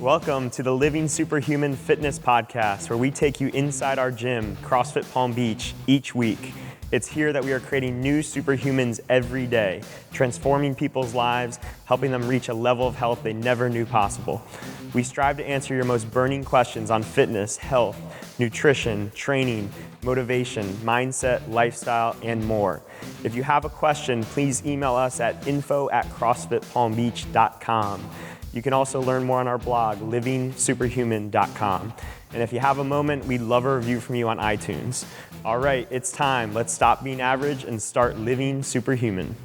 Welcome to the Living Superhuman Fitness Podcast, where we take you inside our gym, CrossFit Palm Beach, each week. It's here that we are creating new superhumans every day, transforming people's lives, helping them reach a level of health they never knew possible. We strive to answer your most burning questions on fitness, health, nutrition, training, motivation, mindset, lifestyle, and more. If you have a question, please email us at info@crossfitpalmbeach.com. You can also learn more on our blog, livingsuperhuman.com. And if you have a moment, we'd love a review from you on iTunes. All right, it's time. Let's stop being average and start living superhuman.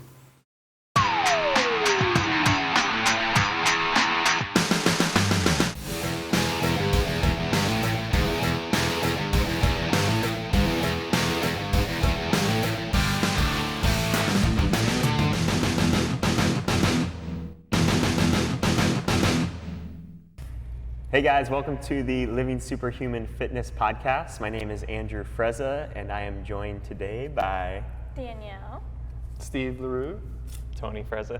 Hey guys, welcome to the Living Superhuman Fitness Podcast. My name is Andrew Frezza, and I am joined today by Danielle, Steve LaRue, Tony Frezza.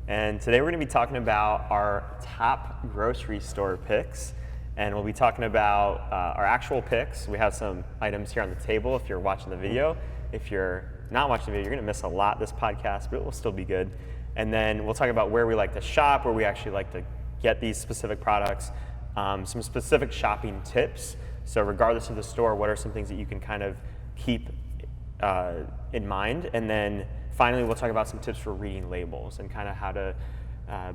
And today we're going to be talking about our top grocery store picks, and we'll be talking about our actual picks. We have some items here on the table if you're watching the video. If you're not watching the video, you're going to miss a lot this podcast, but it will still be good. And then we'll talk about where we like to shop, where we actually like to get these specific products. Some specific shopping tips. So regardless of the store, what are some things that you can kind of keep in mind? And then finally, we'll talk about some tips for reading labels and kind of how to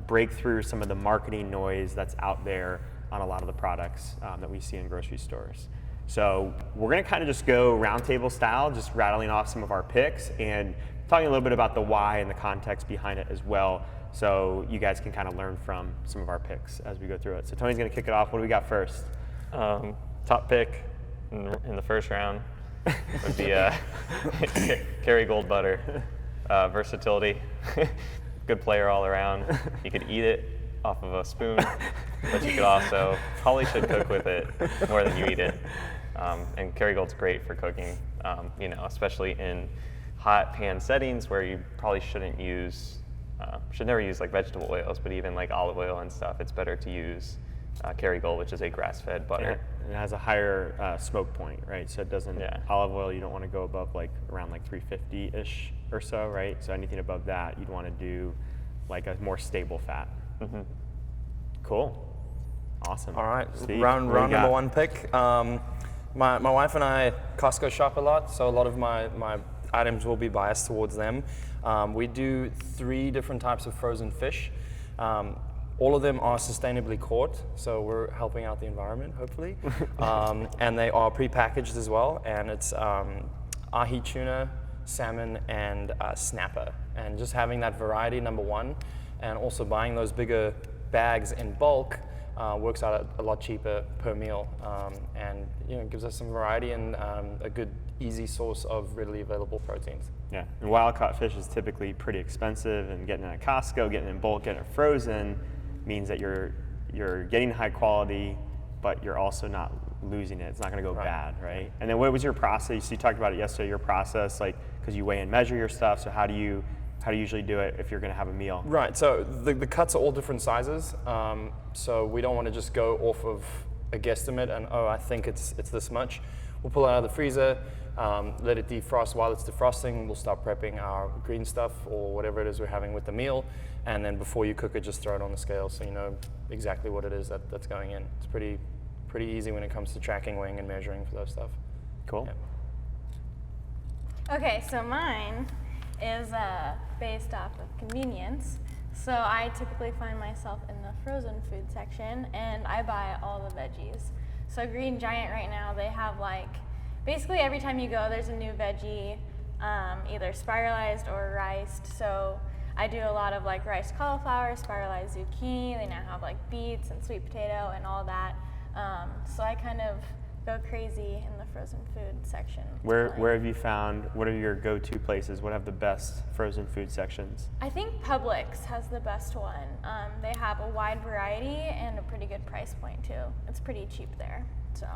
break through some of the marketing noise that's out there on a lot of the products that we see in grocery stores. So we're gonna kind of just go roundtable style, just rattling off some of our picks and talking a little bit about the why and the context behind it as well, so you guys can kind of learn from some of our picks as we go through it. So Tony's going to kick it off. What do we got first? Top pick in the first round would be Kerrygold butter. Versatility, good player all around. You could eat it off of a spoon, but you could also probably should cook with it more than you eat it. And Kerrygold's great for cooking, especially in hot pan settings where you probably shouldn't use should never use like vegetable oils, but even like olive oil and stuff, it's better to use Kerrygold, which is a grass-fed butter. And it has a higher smoke point, right? So it doesn't, olive oil, you don't want to go above around 350-ish or so, right? So anything above that, you'd want to do like a more stable fat. Mm-hmm. Cool. Awesome. All right, Steve, round number one pick. My wife and I Costco shop a lot, so a lot of my items will be biased towards them. We do 3 different types of frozen fish. All of them are sustainably caught, so we're helping out the environment, hopefully. And they are pre-packaged as well, and it's ahi tuna, salmon, and snapper. And just having that variety, number one, and also buying those bigger bags in bulk works out a lot cheaper per meal, and gives us some variety and a good, easy source of readily available proteins. Yeah, and wild-caught fish is typically pretty expensive, and getting it at Costco, getting it in bulk, getting it frozen means that you're getting high quality, but you're also not losing it. It's not going to go bad, right? And then what was your process? You talked about it yesterday. Your process, because you weigh and measure your stuff. So how do you usually do it if you're going to have a meal? Right. So the cuts are all different sizes. So we don't want to just go off of a guesstimate and I think it's this much. We'll pull it out of the freezer. Let it defrost. While it's defrosting, we'll start prepping our green stuff or whatever it is we're having with the meal. And then before you cook it, just throw it on the scale so you know exactly what it is that's going in. It's pretty easy when it comes to tracking, weighing, and measuring for those stuff. Cool. Yeah. Okay, so mine is based off of convenience. So I typically find myself in the frozen food section, and I buy all the veggies. So Green Giant right now, they have basically every time you go, there's a new veggie, either spiralized or riced. So I do a lot of riced cauliflower, spiralized zucchini. They now have beets and sweet potato and all that. So I kind of go crazy in the frozen food section. Where have you found, what are your go-to places? What have the best frozen food sections? I think Publix has the best one. They have a wide variety and a pretty good price point too. It's pretty cheap there. So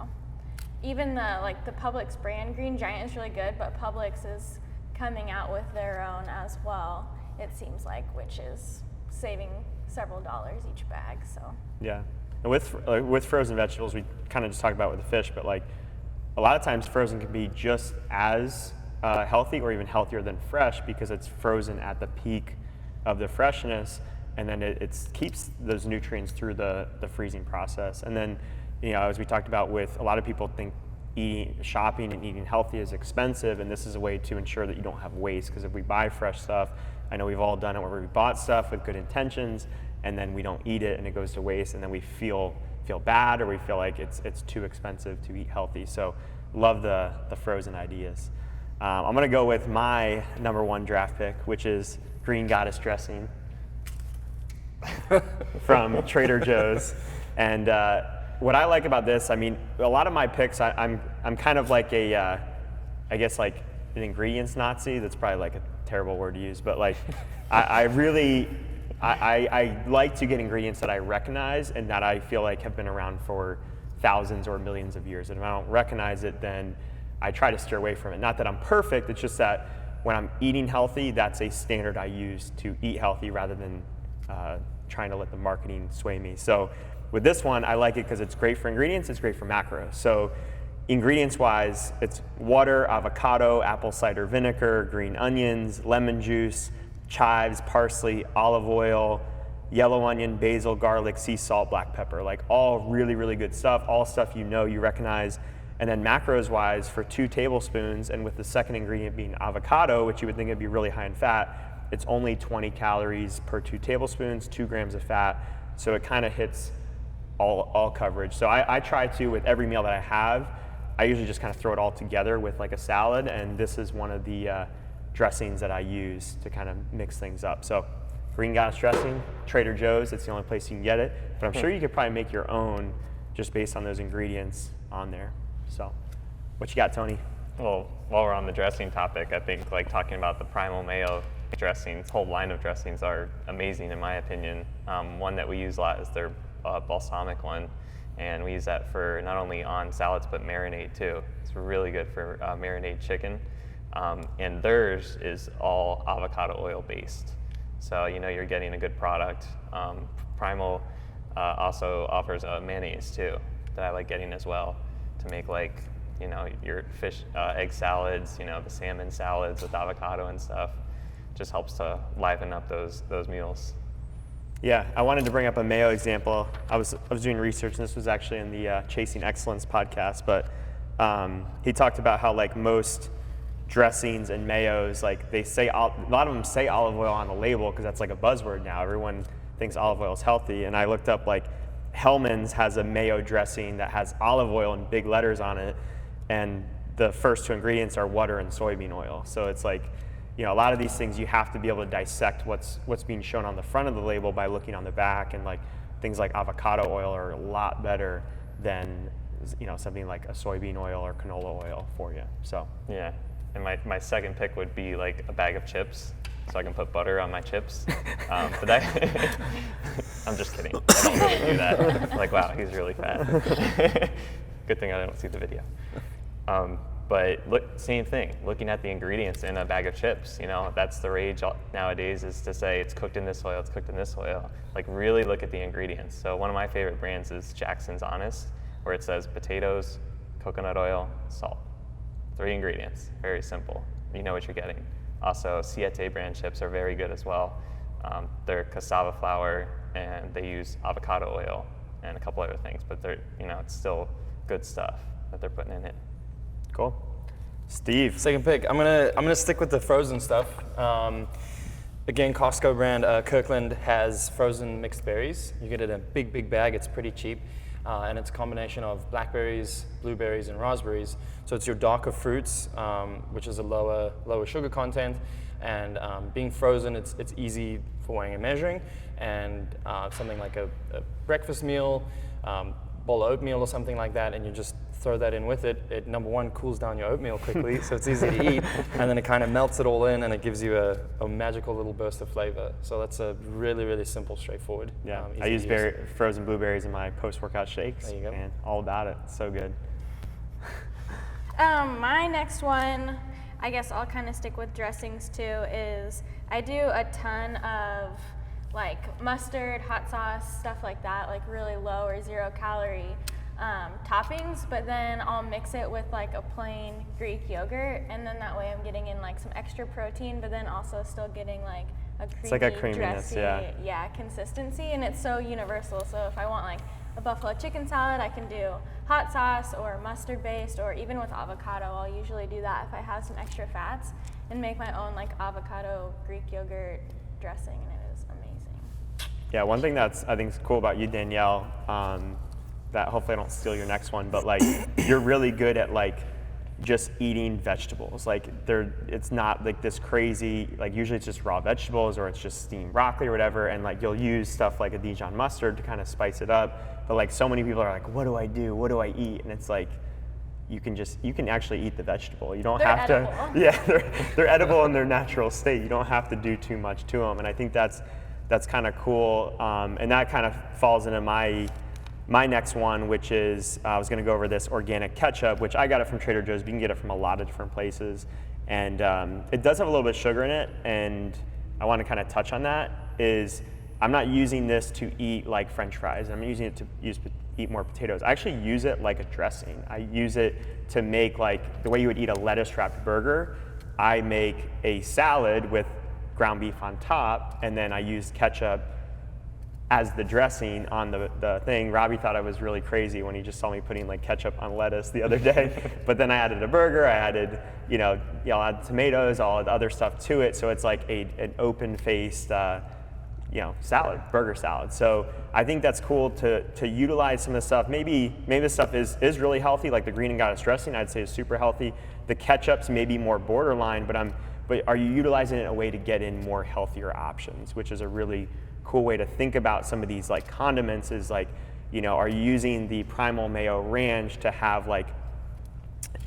even the Publix brand Green Giant is really good, but Publix is coming out with their own as well, it seems like, which is saving several dollars each bag. So yeah. And with frozen vegetables, we kind of just talked about with the fish, but like a lot of times frozen can be just as healthy or even healthier than fresh because it's frozen at the peak of the freshness, and then it keeps those nutrients through the freezing process. And then, as we talked about, with a lot of people think shopping and eating healthy is expensive, and this is a way to ensure that you don't have waste. Because if we buy fresh stuff, I know we've all done it where we bought stuff with good intentions, and then we don't eat it and it goes to waste, and then we feel bad, or we feel like it's too expensive to eat healthy. So love the frozen ideas. I'm gonna go with my number 1 draft pick, which is Green Goddess dressing from Trader Joe's. And what I like about this, I mean, a lot of my picks, I'm kind of like I guess like an ingredients Nazi. That's probably like a terrible word to use, but like I like to get ingredients that I recognize and that I feel like have been around for thousands or millions of years. And if I don't recognize it, then I try to steer away from it. Not that I'm perfect, it's just that when I'm eating healthy, that's a standard I use to eat healthy rather than trying to let the marketing sway me. So with this one, I like it because it's great for ingredients, it's great for macros. So ingredients-wise, it's water, avocado, apple cider vinegar, green onions, lemon juice, chives, parsley, olive oil, yellow onion, basil, garlic, sea salt, black pepper. Like all really, really good stuff, all stuff you recognize. And then macros-wise, for 2 tablespoons, and with the second ingredient being avocado, which you would think would be really high in fat, it's only 20 calories per 2 tablespoons, 2 grams of fat. So it kind of hits all coverage. So I try to, with every meal that I have, I usually just kind of throw it all together with like a salad, and this is one of the dressings that I use to kind of mix things up. So Green Goddess dressing, Trader Joe's, it's the only place you can get it, but I'm sure you could probably make your own just based on those ingredients on there. So what you got, Tony? Well, while we're on the dressing topic, I think like talking about the Primal Mayo dressings, whole line of dressings are amazing in my opinion. One that we use a lot is their balsamic one, and we use that for not only on salads but marinade too. It's really good for marinade chicken, and theirs is all avocado oil based, so you're getting a good product. Primal also offers a mayonnaise too that I like getting as well to make like your fish egg salads, the salmon salads with avocado and stuff. Just helps to liven up those meals. Yeah, I wanted to bring up a mayo example. I was doing research, and this was actually in the Chasing Excellence podcast, but he talked about how like most dressings and mayos, like they say, a lot of them say olive oil on the label because that's like a buzzword now. Everyone thinks olive oil is healthy, and I looked up like Hellman's has a mayo dressing that has olive oil in big letters on it, and the first 2 ingredients are water and soybean oil. So it's like, a lot of these things you have to be able to dissect what's being shown on the front of the label by looking on the back, and like things like avocado oil are a lot better than something like a soybean oil or canola oil for you. So yeah, and my second pick would be like a bag of chips, so I can put butter on my chips. But that I'm just kidding. I don't really do that. Like, wow, he's really fat. Good thing I don't see the video. But same thing, looking at the ingredients in a bag of chips, that's the rage nowadays, is to say it's cooked in this oil, it's cooked in this oil. Like really look at the ingredients. So one of my favorite brands is Jackson's Honest, where it says potatoes, coconut oil, salt. 3 ingredients, very simple. You know what you're getting. Also, Siete brand chips are very good as well. They're cassava flour, and they use avocado oil and a couple other things, but they're, it's still good stuff that they're putting in it. cool. Steve. Second pick. I'm gonna stick with the frozen stuff. Again, Costco brand Kirkland has frozen mixed berries. You get it in a big bag. It's pretty cheap, and it's a combination of blackberries, blueberries, and raspberries. So it's your darker fruits, which is a lower sugar content, and being frozen, it's easy for weighing and measuring. And something like a breakfast meal, bowl of oatmeal or something like that, and you just throw that in with it. It, number one, cools down your oatmeal quickly, so it's easy to eat, and then it kind of melts it all in, and it gives you a magical little burst of flavor. So that's a really simple, straightforward. Yeah, I use frozen blueberries in my post-workout shakes. There you go. And all about it. It's so good. My next one, I guess I'll kind of stick with dressings too, is I do a ton of like mustard, hot sauce, stuff like that, like really low or 0 calorie toppings, but then I'll mix it with like a plain Greek yogurt, and then that way I'm getting in like some extra protein, but then also still getting like a creamy, It's like a creaminess, dressy, yeah. Consistency, and it's so universal. So if I want like a buffalo chicken salad, I can do hot sauce or mustard based, or even with avocado. I'll usually do that if I have some extra fats and make my own like avocado Greek yogurt dressing, and it is amazing. Yeah, one thing that's I think is cool about you, Danielle, that hopefully I don't steal your next one, but like you're really good at like just eating vegetables. Like it's not like this crazy, like usually it's just raw vegetables or it's just steamed broccoli or whatever, and like you'll use stuff like a Dijon mustard to kind of spice it up. But like so many people are like, what do I do? What do I eat? And it's like, you can actually eat the vegetable. You don't They're have edible. to. Yeah, they're edible in their natural state. You don't have to do too much to them. And I think that's kind of cool. And that kind of falls into my next one, which is I was going to go over this organic ketchup, which I got it from Trader Joe's. But you can get it from a lot of different places, and it does have a little bit of sugar in it. And I want to kind of touch on that. Is I'm not using this to eat like French fries. I'm using it to eat more potatoes. I actually use it like a dressing. I use it to make like the way you would eat a lettuce wrapped burger. I make a salad with ground beef on top, and then I use ketchup as the dressing on the thing. Robbie thought I was really crazy when he just saw me putting like ketchup on lettuce the other day. But then I added a burger, I added, I'll add tomatoes, I'll add other stuff to it. So it's like an open-faced, salad, burger salad. So I think that's cool to utilize some of the stuff. Maybe this stuff is really healthy, like the green and goddess dressing, I'd say is super healthy. The ketchups may be more borderline, but are you utilizing it in a way to get in more healthier options, which is a really cool way to think about some of these like condiments is like, are you using the Primal Mayo Ranch to have like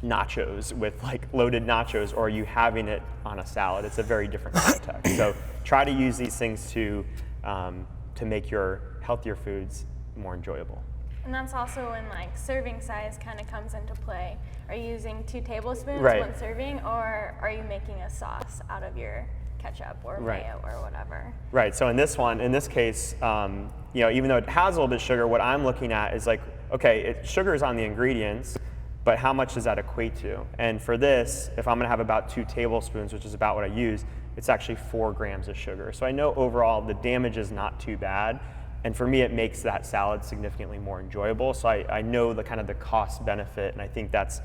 nachos with like loaded nachos, or are you having it on a salad? It's a very different context. So try to use these things to make your healthier foods more enjoyable. And that's also when like serving size kind of comes into play. Are you using 2 tablespoons Right. when serving, or are you making a sauce out of your ketchup or Right. mayo or whatever? Right, so in this case, even though it has a little bit of sugar, what I'm looking at is like, okay, sugar is on the ingredients, but how much does that equate to? And for this, if I'm gonna have about 2 tablespoons, which is about what I use, it's actually 4 grams of sugar. So I know overall the damage is not too bad. And for me, it makes that salad significantly more enjoyable. So I know the kind of the cost benefit, and I think that's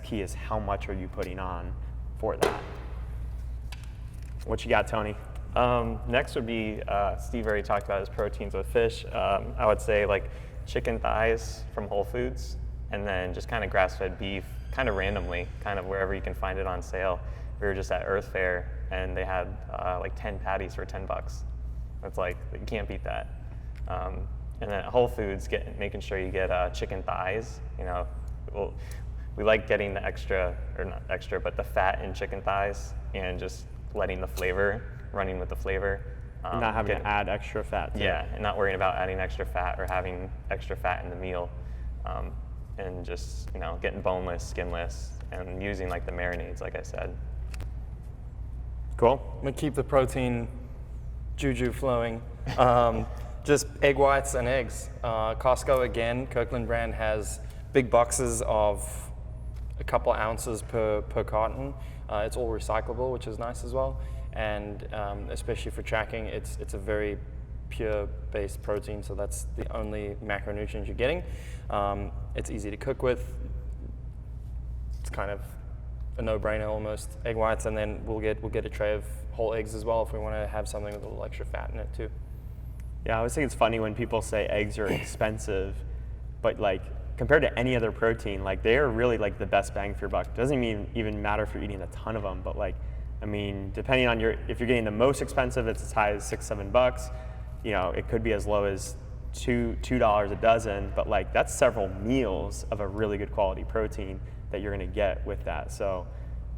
key, is how much are you putting on for that. What you got, Tony? Next would be, Steve already talked about his proteins with fish. I would say like chicken thighs from Whole Foods, and then just kind of grass-fed beef, kind of randomly, kind of wherever you can find it on sale. We were just at Earth Fair, and they had like 10 patties for $10. It's like, you can't beat that. And then at Whole Foods, making sure you get chicken thighs. We like getting the extra, or not extra, but the fat in chicken thighs, and just letting the flavor, running with the flavor. Not having to add extra fat to it. Yeah, and not worrying about adding extra fat or having extra fat in the meal. And just, getting boneless, skinless, and using like the marinades, like I said. Cool. I'm gonna keep the protein juju flowing. Just egg whites and eggs. Costco, again, Kirkland brand has big boxes of a couple ounces per carton. It's all recyclable, which is nice as well. And especially for tracking, it's a very pure-based protein, so that's the only macronutrients you're getting. It's easy to cook with. It's kind of a no-brainer almost. Egg whites, and then we'll get a tray of whole eggs as well if we want to have something with a little extra fat in it too. Yeah, I always think it's funny when people say eggs are expensive, but like compared to any other protein, like they are really like the best bang for your buck. It doesn't even matter if you're eating a ton of them, but like, I mean, depending on if you're getting the most expensive, it's as high as $6-7. It could be as low as $2 a dozen, but like that's several meals of a really good quality protein that you're gonna get with that. So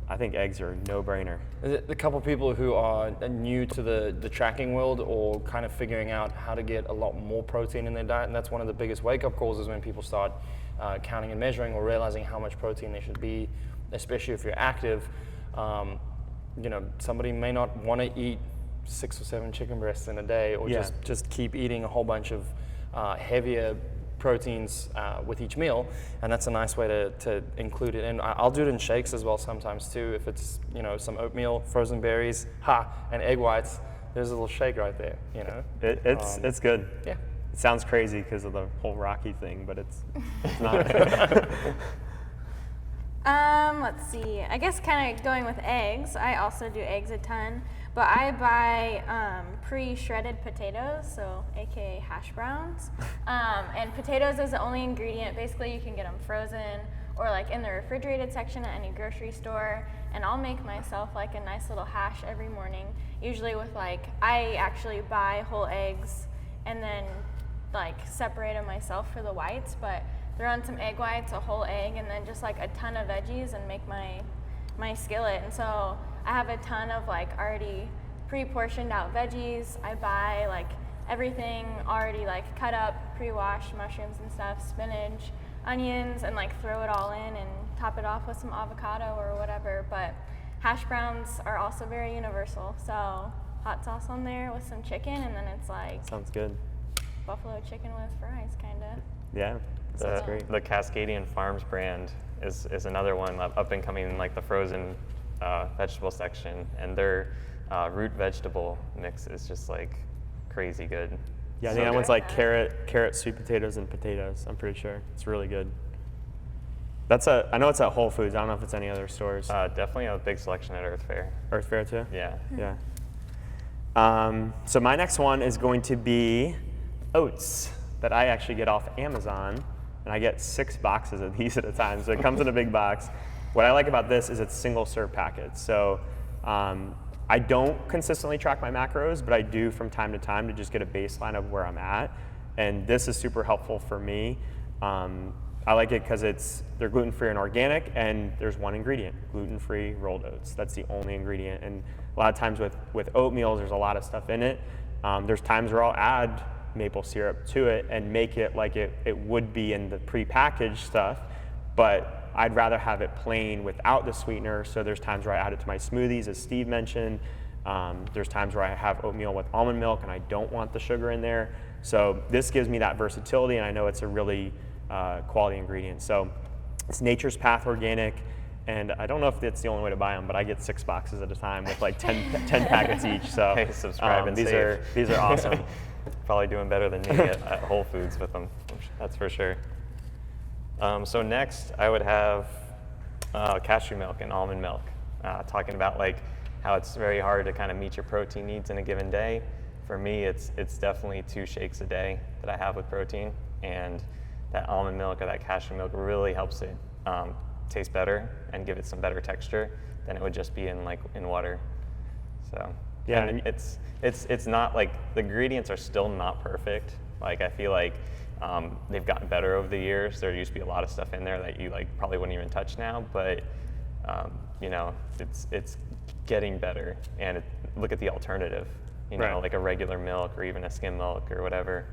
I think eggs are a no-brainer. The couple people who are new to the tracking world, or kind of figuring out how to get a lot more protein in their diet, and that's one of the biggest wake-up calls, is when people start counting and measuring, or realizing how much protein they should be, especially if you're active. Somebody may not want to eat 6 or 7 chicken breasts in a day, or Yeah. just keep eating a whole bunch of heavier proteins with each meal, and that's a nice way to include it. And I'll do it in shakes as well sometimes too. If it's some oatmeal, frozen berries, and egg whites, there's a little shake right there. It's good. Yeah. It sounds crazy because of the whole Rocky thing, but it's not. Let's see. I guess kind of going with eggs. I also do eggs a ton, but I buy pre-shredded potatoes, so aka hash browns. And potatoes is the only ingredient. Basically, you can get them frozen or like in the refrigerated section at any grocery store. And I'll make myself like a nice little hash every morning. Usually with I actually buy whole eggs and then separate them myself for the whites, but throw on some egg whites, a whole egg, and then just a ton of veggies and make my skillet. And so I have a ton of already pre-portioned out veggies. I buy everything already cut up, pre-washed, mushrooms and stuff, spinach, onions, and throw it all in and top it off with some avocado or whatever. But hash browns are also very universal. So hot sauce on there with some chicken, and then it's Sounds good. buffalo chicken with fries, kind of. Yeah, sounds great. The Cascadian Farms brand is another one up and coming in the frozen vegetable section, and their root vegetable mix is just crazy good. Yeah, I So think that good. one's carrot, sweet potatoes, and potatoes. I'm pretty sure it's really good. I know it's at Whole Foods. I don't know if it's any other stores. Definitely a big selection at Earth Fare. Earth Fare too. Yeah. Yeah. So my next one is going to be oats that I actually get off Amazon, and I get 6 boxes of these at a time. So it comes in a big box. What I like about this is it's single serve packets. So I don't consistently track my macros, but I do from time to time to just get a baseline of where I'm at. And this is super helpful for me. I like it because they're gluten-free and organic, and there's one ingredient, gluten-free rolled oats. That's the only ingredient. And a lot of times with oatmeal, there's a lot of stuff in it. There's times where I'll add maple syrup to it and make it like it would be in the prepackaged stuff, but I'd rather have it plain without the sweetener. So there's times where I add it to my smoothies, as Steve mentioned. There's times where I have oatmeal with almond milk and I don't want the sugar in there. So this gives me that versatility, and I know it's a really quality ingredient. So it's Nature's Path Organic, and I don't know if it's the only way to buy them, but I get 6 boxes at a time with 10 packets each. So Hey, subscribe and save. these are awesome. Probably doing better than me at Whole Foods with them. That's for sure. So next, I would have cashew milk and almond milk. Talking about how it's very hard to kind of meet your protein needs in a given day. For me, it's definitely 2 shakes a day that I have with protein, and that almond milk or that cashew milk really helps it taste better and give it some better texture than it would just be in water. So Yeah, and it's not the ingredients are still not perfect. I feel they've gotten better over the years. There used to be a lot of stuff in there that you probably wouldn't even touch now, but it's getting better. And look at the alternative, Right. like a regular milk or even a skim milk or whatever.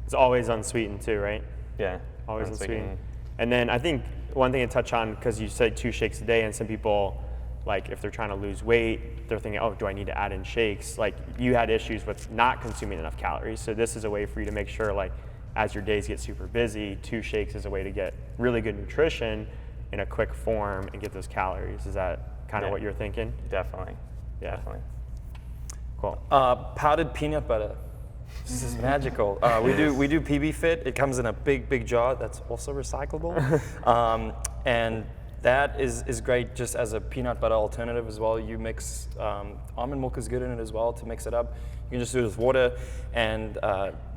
It's always unsweetened too, right? Yeah, Always unsweetened. And then I think one thing to touch on, because you said 2 shakes a day, and some people, if they're trying to lose weight, they're thinking, oh, do I need to add in shakes? You had issues with not consuming enough calories. So this is a way for you to make sure, as your days get super busy, 2 shakes is a way to get really good nutrition in a quick form and get those calories. Is that kind of what you're thinking? Definitely. Yeah. Definitely. Cool. Powdered peanut butter. This is magical. We do PB Fit. It comes in a big jar that's also recyclable, and that is great just as a peanut butter alternative as well. You mix almond milk is good in it as well to mix it up. You can just do it with water, and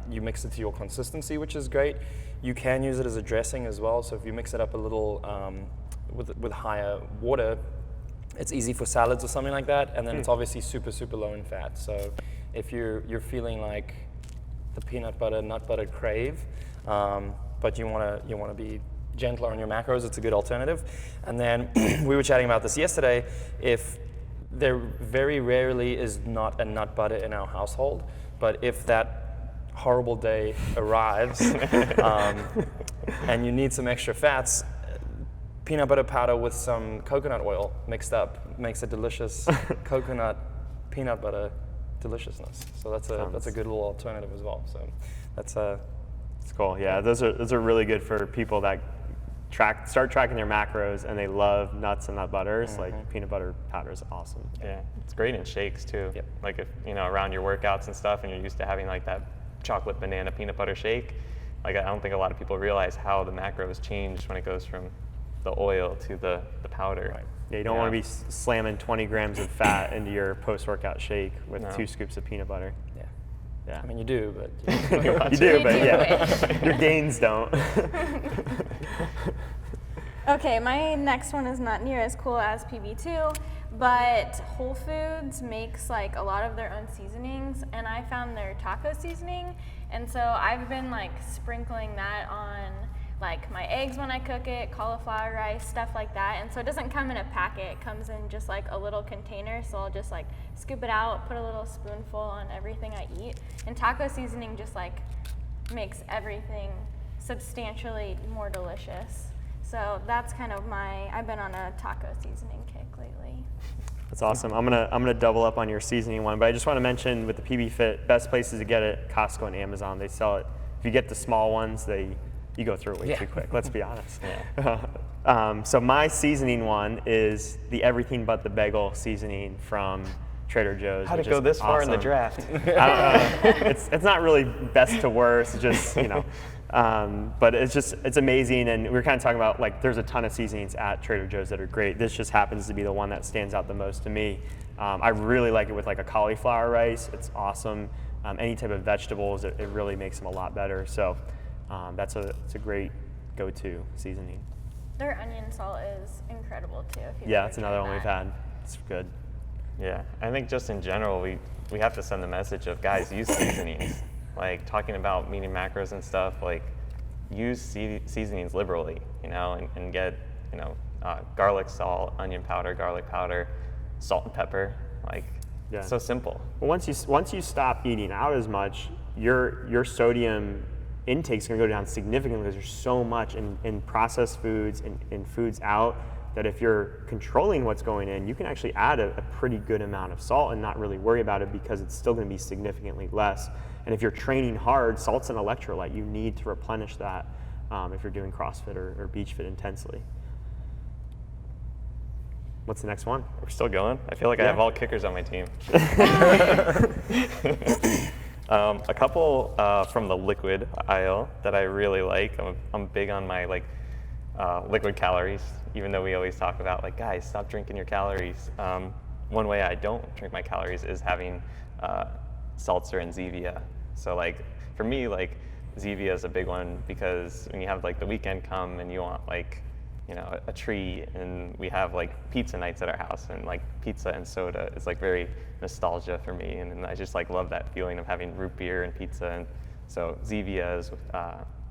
you mix it to your consistency, which is great. You can use it as a dressing as well. So if you mix it up a little with higher water, it's easy for salads or something like that. And then it's obviously super low in fat. So if you're feeling like the peanut butter, nut butter crave, but you wanna be gentler on your macros, it's a good alternative. And then we were chatting about this yesterday. If there very rarely is not a nut butter in our household, but if that horrible day arrives and you need some extra fats, peanut butter powder with some coconut oil mixed up makes a delicious coconut peanut butter deliciousness. So that's a good little alternative as well. So that's It's cool. Yeah, those are really good for people that start tracking their macros and they love nuts and nut butters. Like peanut butter powder is awesome. Yeah, it's great in shakes too. Yep. Like if around your workouts and stuff, and you're used to having like that chocolate banana peanut butter shake. Like I don't think a lot of people realize how the macros change when it goes from the oil to the powder. Right. Yeah, you don't want to be slamming 20 grams of fat into your post-workout shake with 2 scoops of peanut butter. yeah. Yeah. I mean, you do, but You do, but yeah, your gains don't. Okay, my next one is not near as cool as PB2, but Whole Foods makes like a lot of their own seasonings, and I found their taco seasoning, and so I've been like sprinkling that on like my eggs when I cook it, cauliflower rice, stuff like that. And so it doesn't come in a packet, it comes in just like a little container, so I'll just like scoop it out, put a little spoonful on everything I eat. And taco seasoning just like makes everything substantially more delicious. So that's kind of I've been on a taco seasoning kick lately. That's awesome. I'm gonna double up on your seasoning one, but I just want to mention with the PB Fit, best places to get it, Costco and Amazon. They sell it. If you get the small ones, you go through it way too quick. Let's be honest. So my seasoning one is the everything but the bagel seasoning from Trader Joe's. How'd it go this far in the draft? It's not really best to worst. It's just but it's amazing. And we were kind of talking about like there's a ton of seasonings at Trader Joe's that are great. This just happens to be the one that stands out the most to me. I really like it with like a cauliflower rice. It's awesome. Any type of vegetables, it really makes them a lot better. So it's a great go-to seasoning. Their onion salt is incredible too. Yeah, it's another one we've had. It's good. Yeah, I think just in general, we have to send the message of guys, use seasonings. Like talking about meeting macros and stuff, like use seasonings liberally, and get, garlic salt, onion powder, garlic powder, salt and pepper. Like, it's so simple. Well, once you stop eating out as much, your sodium intake is going to go down significantly because there's so much in processed foods and in foods out that if you're controlling what's going in, you can actually add a pretty good amount of salt and not really worry about it because it's still going to be significantly less. And if you're training hard, salt's an electrolyte. You need to replenish that if you're doing CrossFit or beach fit intensely. What's the next one? We're still going? I feel like I have all kickers on my team. A couple from the liquid aisle that I really like. I'm big on my liquid calories, even though we always talk about like, guys, stop drinking your calories. One way I don't drink my calories is having seltzer and Zevia. So like for me, like Zevia is a big one because when you have like the weekend come and you want like, a treat, and we have like pizza nights at our house, and like pizza and soda is like very nostalgia for me, and I just like love that feeling of having root beer and pizza. And so Zevia is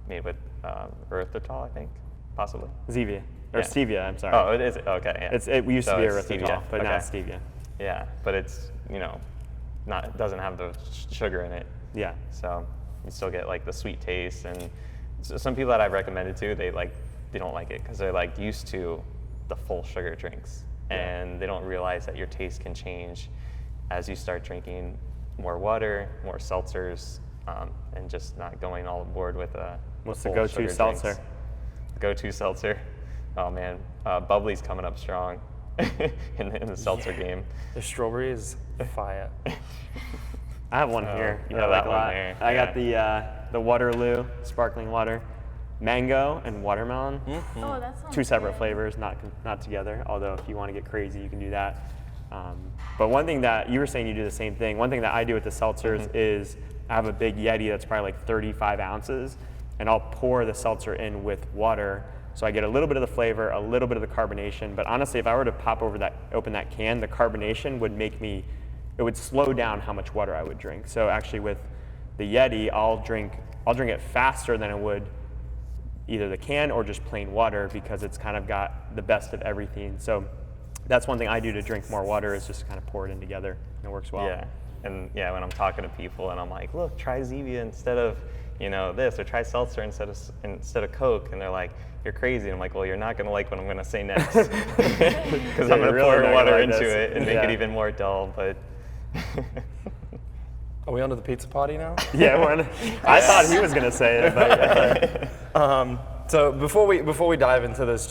made with erythritol, I think, possibly. Zevia or stevia. I'm sorry. Oh, it is. Okay, yeah. We used to be erythritol, stevia, but now it's stevia. Yeah, but it's it doesn't have the sugar in it. Yeah. So you still get like the sweet taste, and so some people that I've recommended to, they don't like it because they're like used to the full sugar drinks, and they don't realize that your taste can change as you start drinking more water, more seltzers, and just not going all aboard with What's the go-to seltzer? The go-to seltzer? Oh man, bubbly's coming up strong in the seltzer game. The strawberry is fire. I have one here. I like that one here. I got the Waterloo sparkling water. Mango and watermelon. Mm-hmm. Oh, that sounds Two separate good. flavors, not together. Although if you want to get crazy, you can do that. But one thing that you were saying, you do the same thing. One thing that I do with the seltzers is I have a big Yeti that's probably like 35 ounces, and I'll pour the seltzer in with water, so I get a little bit of the flavor, a little bit of the carbonation. But honestly, if I were to open that can, the carbonation would it would slow down how much water I would drink. So actually, with the Yeti, I'll drink it faster than it would either the can or just plain water, because it's kind of got the best of everything. So that's one thing I do to drink more water, is just kind of pour it in together, and it works well. Yeah, and when I'm talking to people and I'm like, look, try Zevia instead of this, or try seltzer instead of Coke, and they're like, you're crazy. And I'm like, well, you're not gonna like what I'm gonna say next, because I'm gonna pour water into it and make it even more dull. But Are we on to the pizza party now? Yeah, I thought he was going to say it, but So before we dive into this,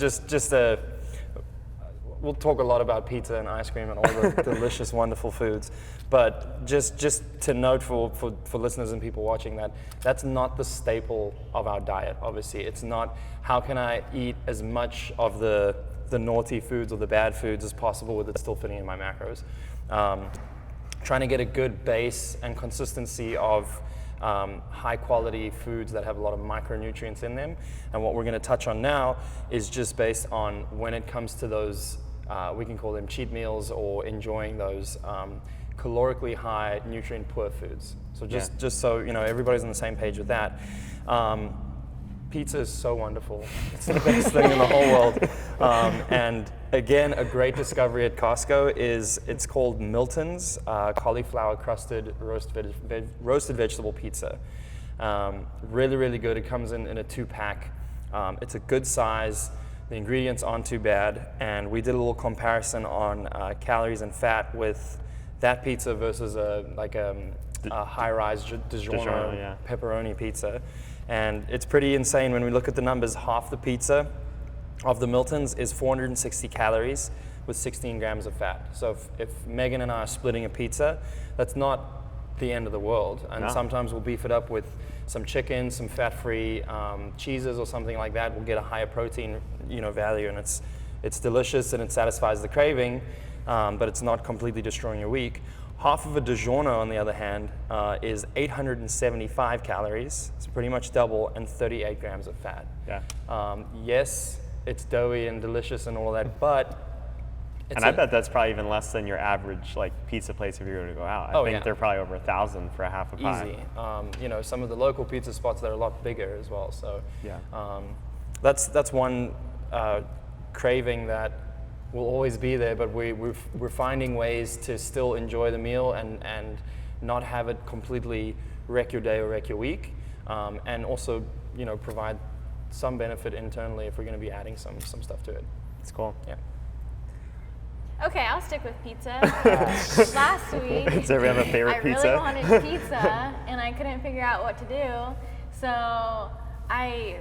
we'll talk a lot about pizza and ice cream and all the delicious, wonderful foods. But just to note for listeners and people watching that's not the staple of our diet. Obviously, it's not how can I eat as much of the naughty foods or the bad foods as possible with it still fitting in my macros. Trying to get a good base and consistency of high quality foods that have a lot of micronutrients in them. And what we're going to touch on now is just based on when it comes to those, we can call them cheat meals or enjoying those calorically high, nutrient poor foods. So just so everybody's on the same page with that. Pizza is so wonderful. It's the best thing in the whole world. And again, a great discovery at Costco it's called Milton's cauliflower crusted roasted vegetable pizza. Really, really good. It comes in a 2-pack. It's a good size. The ingredients aren't too bad. And we did a little comparison on calories and fat with that pizza versus a high-rise DiGiorno pepperoni pizza. And it's pretty insane when we look at the numbers. Half the pizza of the Milton's is 460 calories with 16 grams of fat. So if Megan and I are splitting a pizza, that's not the end of the world. And sometimes we'll beef it up with some chicken, some fat-free cheeses or something like that. We'll get a higher protein value, and it's delicious and it satisfies the craving, but it's not completely destroying your week. Half of a DiGiorno, on the other hand, is 875 calories, so pretty much double, and 38 grams of fat. yeah. Yes, it's doughy and delicious and all that, but I bet that's probably even less than your average pizza place if you're going to go out. I think they're probably over 1,000 for a half a pie. Easy. Some of the local pizza spots that are a lot bigger as well. So Yeah. That's one craving that will always be there, but we're finding ways to still enjoy the meal and not have it completely wreck your day or wreck your week, and also provide some benefit internally if we're going to be adding some stuff to it. It's cool. Yeah. Okay, I'll stick with pizza. Last week, Does everyone have a favorite pizza? I really wanted pizza, and I couldn't figure out what to do. So I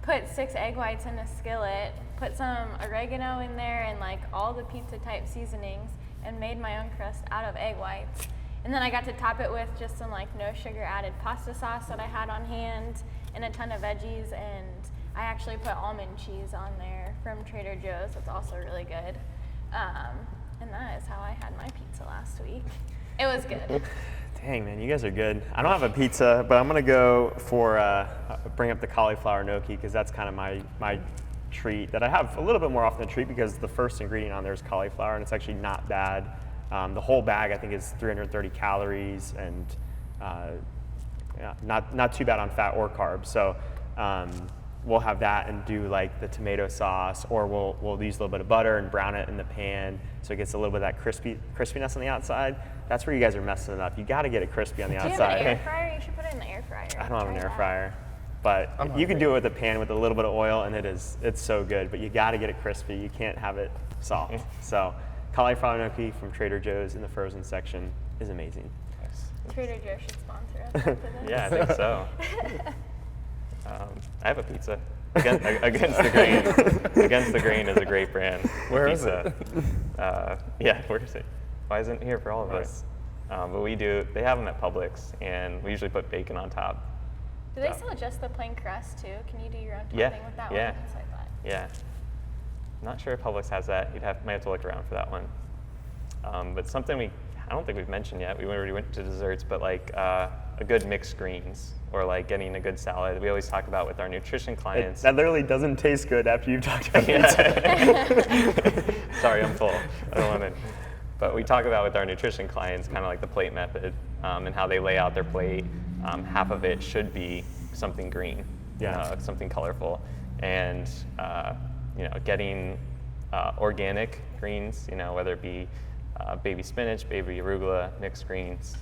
put 6 egg whites in a skillet, put some oregano in there, and all the pizza type seasonings, and made my own crust out of egg whites. And then I got to top it with just some no sugar added pasta sauce that I had on hand, and a ton of veggies, and I actually put almond cheese on there from Trader Joe's. That's also really good. And that is how I had my pizza last week. It was good. Dang, man, you guys are good. I don't have a pizza, but I'm going to go for bring up the cauliflower gnocchi because that's kind of my treat that I have a little bit more often than a treat because the first ingredient on there is cauliflower, and it's actually not bad. The whole bag, I think, is 330 calories and not too bad on fat or carbs. So we'll have that and do the tomato sauce, or we'll use a little bit of butter and brown it in the pan so it gets a little bit of that crispiness on the outside. That's where you guys are messing it up. You got to get it crispy on the Do you outside. have an air fryer? You should put it in the air fryer. I don't have an Try air that. fryer, but you can do it with a pan with a little bit of oil, and it's so good. But you got to get it crispy. You can't have it soft. So cauliflower gnocchi from Trader Joe's in the frozen section is amazing. Trader Joe should sponsor us after this. Yeah, I think so. I have a pizza. Against the Grain. Against the Grain is a great brand. Where is pizza. Where is it? Why isn't it here for all of us? But they have them at Publix, and we usually put bacon on top. Do they sell just the plain crust too? Can you do your own topping Yeah, with that yeah. one? That's what I thought. Yeah. Not sure if Publix has that. Might have to look around for that one. But something I don't think we've mentioned yet. We already went to desserts, but a good mixed greens or getting a good salad. We always talk about with our nutrition clients. That literally doesn't taste good after you've talked about it. Sorry, I'm full. I don't want it. But we talk about with our nutrition clients kind of the plate method and how they lay out their plate. Half of it should be something green, something colorful, and getting organic greens, whether it be baby spinach, baby arugula, mixed greens.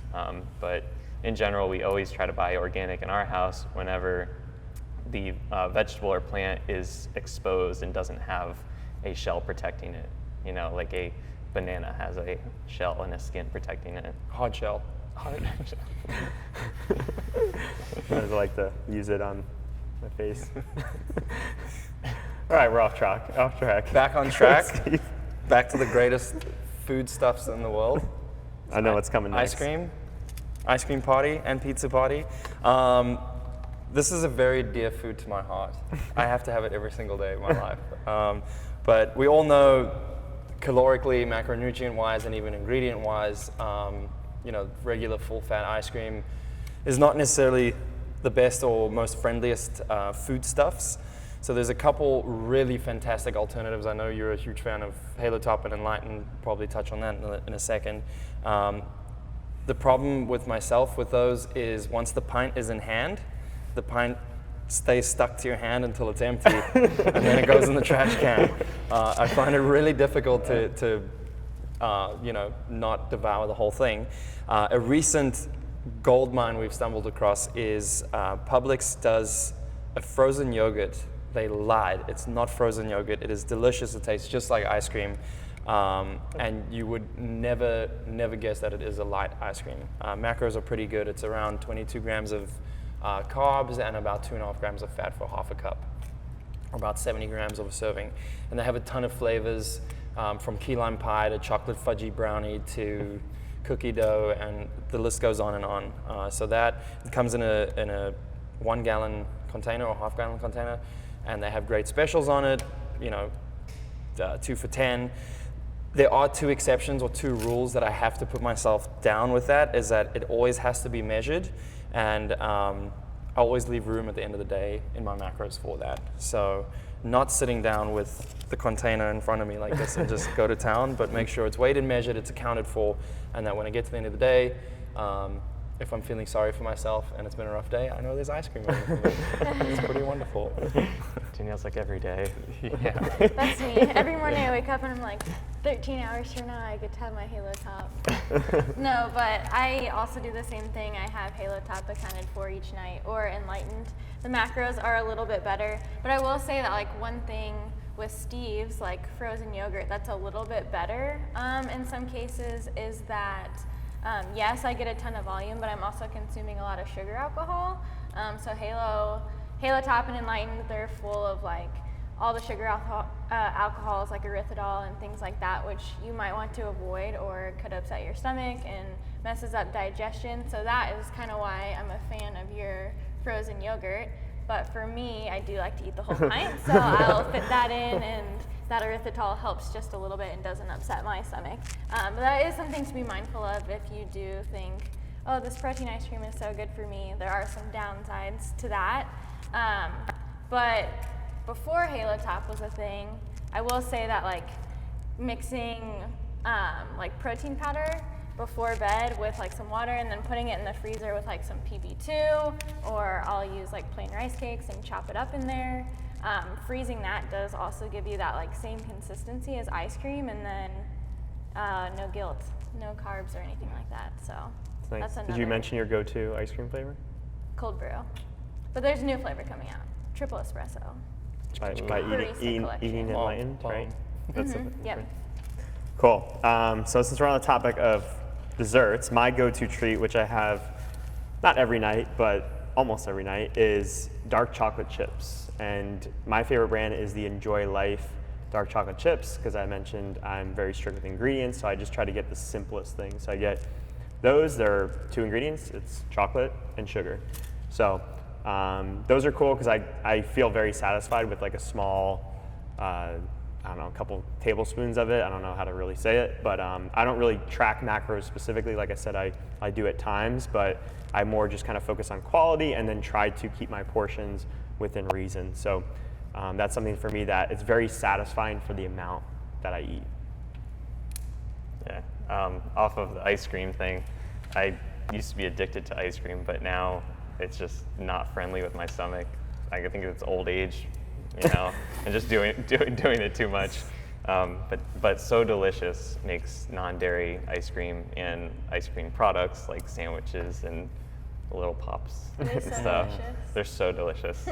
But in general, we always try to buy organic in our house whenever the vegetable or plant is exposed and doesn't have a shell protecting it. Like a banana has a shell and a skin protecting it. Hard shell. Hard. I just like to use it on my face. All right, we're off track. Off track. Back on track. Back to the greatest foodstuffs in the world. I know what's coming next. Ice cream party, and pizza party. This is a very dear food to my heart. I have to have it every single day of my life. But we all know, calorically, macronutrient-wise, and even ingredient-wise, regular full-fat ice cream is not necessarily the best or most friendliest foodstuffs. So there's a couple really fantastic alternatives. I know you're a huge fan of Halo Top and Enlighten. Probably touch on that in a second. The problem with myself with those is once the pint is in hand, the pint stays stuck to your hand until it's empty, and then it goes in the trash can. I find it really difficult to not devour the whole thing. A recent gold mine we've stumbled across is Publix does a frozen yogurt. They lied. It's not frozen yogurt. It is delicious. It tastes just like ice cream. And you would never guess that it is a light ice cream. Macros are pretty good. It's around 22 grams of carbs and about 2.5 grams of fat for half a cup, or about 70 grams of a serving. And they have a ton of flavors, from key lime pie to chocolate fudgy brownie to cookie dough, and the list goes on and on. So that comes in a 1 gallon container or half gallon container, and they have great specials on it, 2 for $10. There are 2 exceptions or 2 rules that I have to put myself down with. That is that it always has to be measured, and I always leave room at the end of the day in my macros for that. So not sitting down with the container in front of me like this and just go to town, but make sure it's weighed and measured, it's accounted for, and that when I get to the end of the day, if I'm feeling sorry for myself and it's been a rough day, I know there's ice cream waiting for me. It's pretty wonderful. Danielle's like every day. Yeah. That's me. Every morning I wake up and I'm like, 13 hours from now I get to have my Halo Top. No, but I also do the same thing. I have Halo Top accounted for each night, or Enlightened. The macros are a little bit better, but I will say that like one thing with Steve's, like frozen yogurt, that's a little bit better in some cases, is that yes, I get a ton of volume, but I'm also consuming a lot of sugar alcohol. So Halo Top and Enlightened, they're full of like all the sugar alcohols like erythritol and things like that, which you might want to avoid or could upset your stomach and messes up digestion. So that is kind of why I'm a fan of your frozen yogurt. But for me, I do like to eat the whole pint, so I'll fit that in, and that erythritol helps just a little bit and doesn't upset my stomach. But that is something to be mindful of if you do think, oh, this protein ice cream is so good for me. There are some downsides to that. But before Halo Top was a thing, I will say that like mixing like protein powder before bed with like some water and then putting it in the freezer with like some PB2, or I'll use like plain rice cakes and chop it up in there. Freezing that does also give you that like same consistency as ice cream, and then no guilt, no carbs or anything like that. So It's nice. that's another. Did you mention your go-to ice cream flavor? Cold brew? But there's a new flavor coming out, triple espresso. By Barista eating collection. Enlightened, right? That's Yep. Cool. So since we're on the topic of desserts, my go-to treat, which I have not every night, but almost every night, is dark chocolate chips. And my favorite brand is the Enjoy Life dark chocolate chips, because I mentioned I'm very strict with ingredients, so I just try to get the simplest things. So I get those. There are 2 ingredients. It's chocolate and sugar. So those are cool because I feel very satisfied with like a small, I don't know, a couple tablespoons of it. I don't know how to really say it, but I don't really track macros specifically. Like I said, I do at times, but I more just kind of focus on quality and then try to keep my portions within reason. So that's something for me that it's very satisfying for the amount that I eat. Yeah. Off of the ice cream thing, I used to be addicted to ice cream, but now it's just not friendly with my stomach. I think it's old age, and just doing it too much. But So Delicious makes non-dairy ice cream and ice cream products like sandwiches and little pops They're and so stuff. delicious. They're so delicious.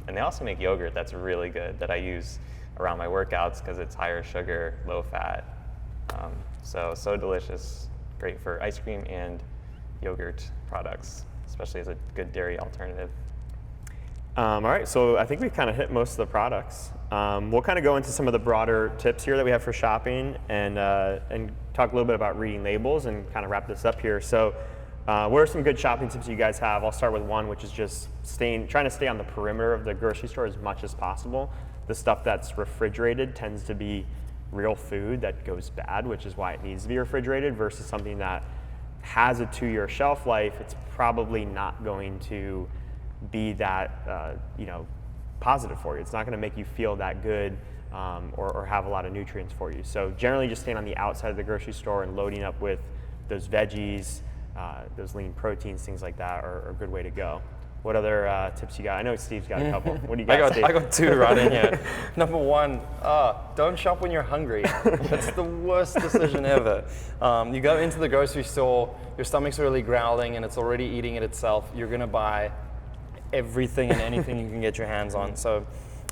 And they also make yogurt that's really good that I use around my workouts because it's higher sugar, low fat. So Delicious, great for ice cream and yogurt products, especially as a good dairy alternative. All right, so I think we've kind of hit most of the products. We'll kind of go into some of the broader tips here that we have for shopping and talk a little bit about reading labels and kind of wrap this up here. So what are some good shopping tips you guys have? I'll start with one, which is just trying to stay on the perimeter of the grocery store as much as possible. The stuff that's refrigerated tends to be real food that goes bad, which is why it needs to be refrigerated, versus something that has a 2-year shelf life. It's probably not going to be that positive for you. It's not going to make you feel that good or have a lot of nutrients for you. So generally just staying on the outside of the grocery store and loading up with those veggies, those lean proteins, things like that are a good way to go. What other tips you got? I know Steve's got a couple. What do you got, Steve? I got 2 right in here. Number 1, don't shop when you're hungry. That's the worst decision ever. You go into the grocery store, your stomach's really growling and it's already eating it itself. You're gonna buy everything and anything you can get your hands on. So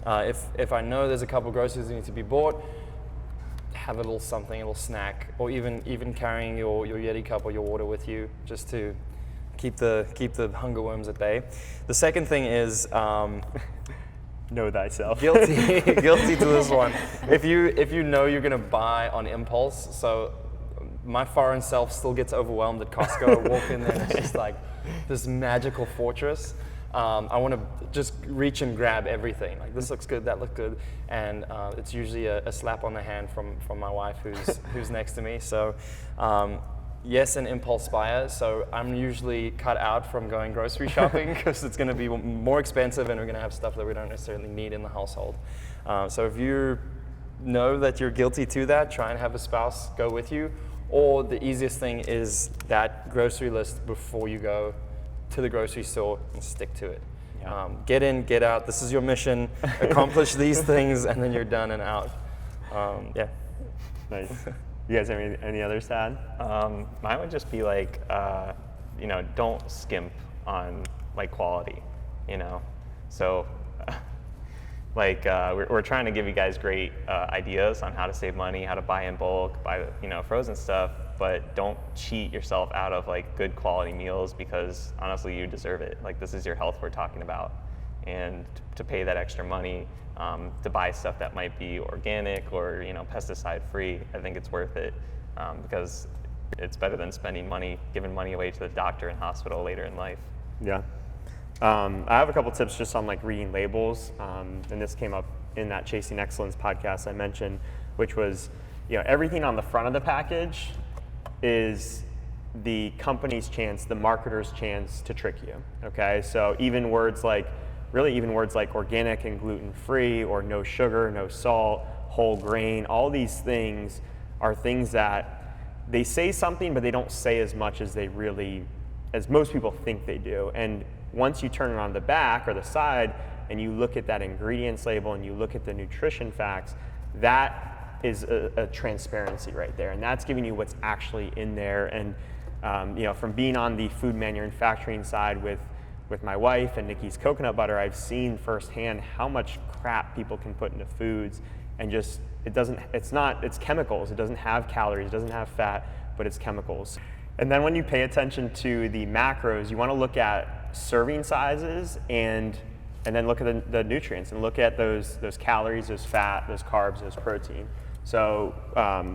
if I know there's a couple groceries that need to be bought, have a little something, a little snack, or even carrying your Yeti cup or your water with you, just to keep the hunger worms at bay. The second thing is know thyself. guilty to this one. If you know you're gonna buy on impulse, so my foreign self still gets overwhelmed at Costco. I walk in there and it's just like this magical fortress. I want to just reach and grab everything. Like, this looks good, that looks good, and it's usually a slap on the hand from my wife who's next to me. So yes, an impulse buyer. So I'm usually cut out from going grocery shopping because it's going to be more expensive and we're going to have stuff that we don't necessarily need in the household. So if you know that you're guilty to that, try and have a spouse go with you. Or the easiest thing is that grocery list before you go to the grocery store and stick to it. Yeah. Get in, get out. This is your mission. Accomplish these things, and then you're done and out. Yeah. Nice. You guys have any others to add? Mine would just be like, don't skimp on like quality, So we're trying to give you guys great ideas on how to save money, how to buy in bulk, buy frozen stuff, but don't cheat yourself out of like good quality meals, because honestly you deserve it. Like, this is your health we're talking about, and to pay that extra money to buy stuff that might be organic or pesticide free, I think it's worth it, because it's better than spending money, giving money away to the doctor and hospital later in life. Yeah. I have a couple tips just on like reading labels, and this came up in that Chasing Excellence podcast I mentioned, which was, everything on the front of the package is the company's chance, the marketer's chance to trick you. Okay, so even words like organic and gluten-free, or no sugar, no salt, whole grain, all these things are things that they say something, but they don't say as much as as most people think they do. And once you turn it on the back or the side and you look at that ingredients label and you look at the nutrition facts, that is a transparency right there. And that's giving you what's actually in there. And from being on the food manufacturing side with my wife and Nikki's coconut butter, I've seen firsthand how much crap people can put into foods, and just it's chemicals. It doesn't have calories, it doesn't have fat, but it's chemicals. And then when you pay attention to the macros, you want to look at serving sizes and then look at the nutrients and look at those calories, those fat, those carbs, those protein. So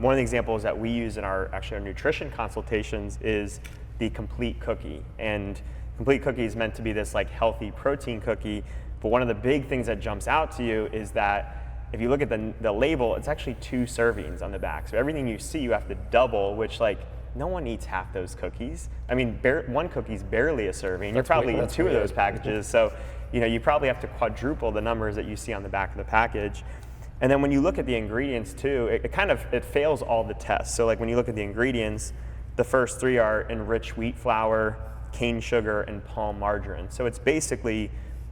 one of the examples that we use in our nutrition consultations is the complete cookie. And complete cookie is meant to be this like healthy protein cookie, but one of the big things that jumps out to you is that if you look at the label, it's actually 2 servings on the back. So everything you see, you have to double, which like no one eats half those cookies. I mean, one cookie's barely a serving. You're probably eating 2 of those packages. So you probably have to quadruple the numbers that you see on the back of the package. And then when you look at the ingredients too, it fails all the tests. So like when you look at the ingredients, the first 3 are enriched wheat flour, cane sugar, and palm margarine. So it's basically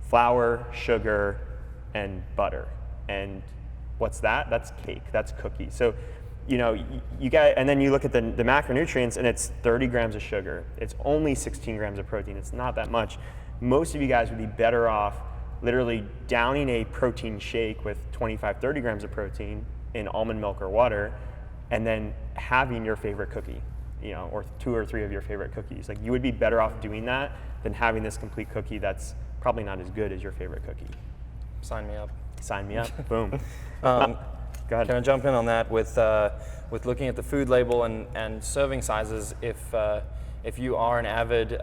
flour, sugar, and butter. And what's that? That's cake, that's cookie. So you got, and then you look at the macronutrients and it's 30 grams of sugar. It's only 16 grams of protein. It's not that much. Most of you guys would be better off literally downing a protein shake with 25, 30 grams of protein in almond milk or water, and then having your favorite cookie. or 2 or 3 of your favorite cookies. Like, you would be better off doing that than having this complete cookie that's probably not as good as your favorite cookie. Sign me up. Sign me up. Boom. Go ahead. Can I jump in on that with looking at the food label and serving sizes? If you are an avid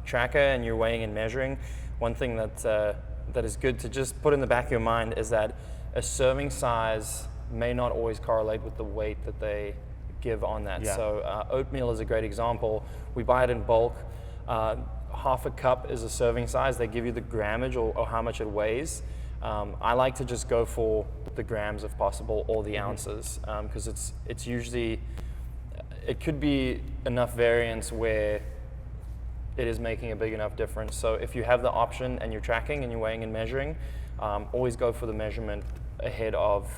tracker and you're weighing and measuring, one thing that is good to just put in the back of your mind is that a serving size may not always correlate with the weight that they give on that. Yeah. So oatmeal is a great example. We buy it in bulk. Half a cup is a serving size. They give you the grammage or how much it weighs. I like to just go for the grams if possible, or the ounces, because it's usually, it could be enough variance where it is making a big enough difference. So if you have the option and you're tracking and you're weighing and measuring, always go for the measurement ahead of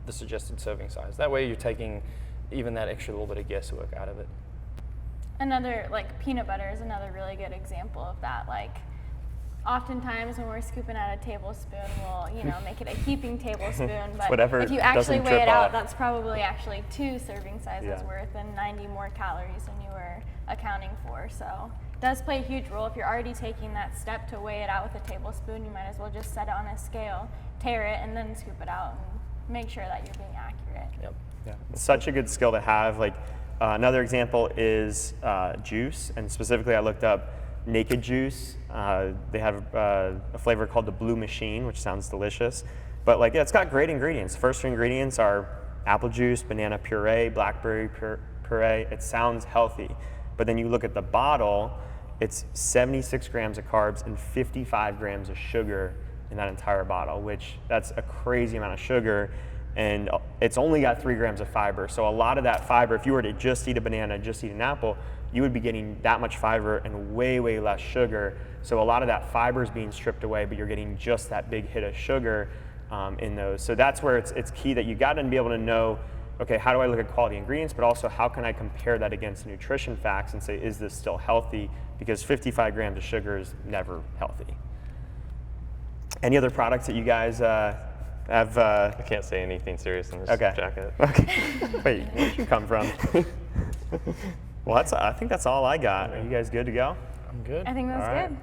the suggested serving size. That way you're taking even that extra little bit of guesswork out of it. Another, like, peanut butter is another really good example of that. Like, oftentimes when we're scooping out a tablespoon, we'll, make it a heaping tablespoon, but whatever if you actually doesn't weigh drip it out, off. that's probably actually 2 serving sizes Yeah. worth and 90 more calories than you were accounting for. So it does play a huge role. If you're already taking that step to weigh it out with a tablespoon, you might as well just set it on a scale, tare it, and then scoop it out and make sure that you're being accurate. Yep. Yeah, it's such a good skill to have. Like, another example is juice, and specifically I looked up Naked Juice. They have a flavor called the Blue Machine, which sounds delicious. But it's got great ingredients. First ingredients are apple juice, banana puree, blackberry puree. It sounds healthy. But then you look at the bottle, it's 76 grams of carbs and 55 grams of sugar in that entire bottle, which that's a crazy amount of sugar. And it's only got 3 grams of fiber. So a lot of that fiber, if you were to just eat a banana, just eat an apple, you would be getting that much fiber and way, way less sugar. So a lot of that fiber is being stripped away, but you're getting just that big hit of sugar in those. So that's where it's key that you got to be able to know, okay, how do I look at quality ingredients, but also how can I compare that against nutrition facts and say, is this still healthy? Because 55 grams of sugar is never healthy. Any other products that you guys have? I can't say anything serious in this jacket. Okay. Wait, where did you come from? Well, I think that's all I got. Are you guys good to go? I'm good. I think that's All right. good.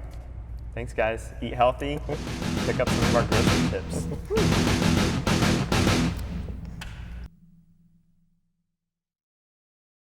Thanks, guys. Eat healthy. Pick up some of our grocery tips.